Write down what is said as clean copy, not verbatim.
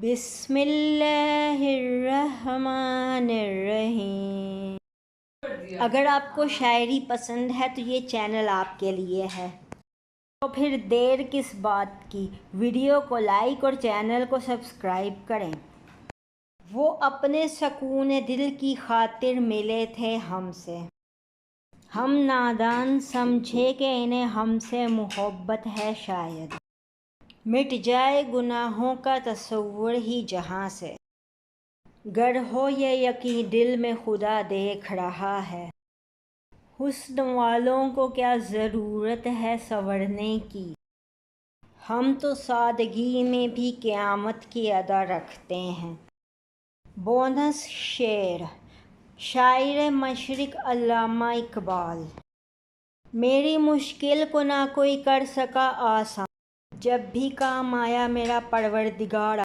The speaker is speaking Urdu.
بسم اللہ الرحمن الرحیم۔ اگر آپ کو شاعری پسند ہے تو یہ چینل آپ کے لیے ہے، تو پھر دیر کس بات کی، ویڈیو کو لائک اور چینل کو سبسکرائب کریں۔ وہ اپنے سکون دل کی خاطر ملے تھے ہم سے، ہم نادان سمجھے کہ انہیں ہم سے محبت ہے، شاید مٹ جائے گناہوں کا تصور ہی جہاں سے، گر ہو یہ یقین دل میں خدا دیکھ رہا ہے۔ حسن والوں کو کیا ضرورت ہے سنورنے کی، ہم تو سادگی میں بھی قیامت کی ادا رکھتے ہیں۔ بونس شعر، شاعر مشرق علامہ اقبال۔ میری مشکل کو نہ کوئی کر سکا آسان، جب بھی کام آیا میرا پروردگار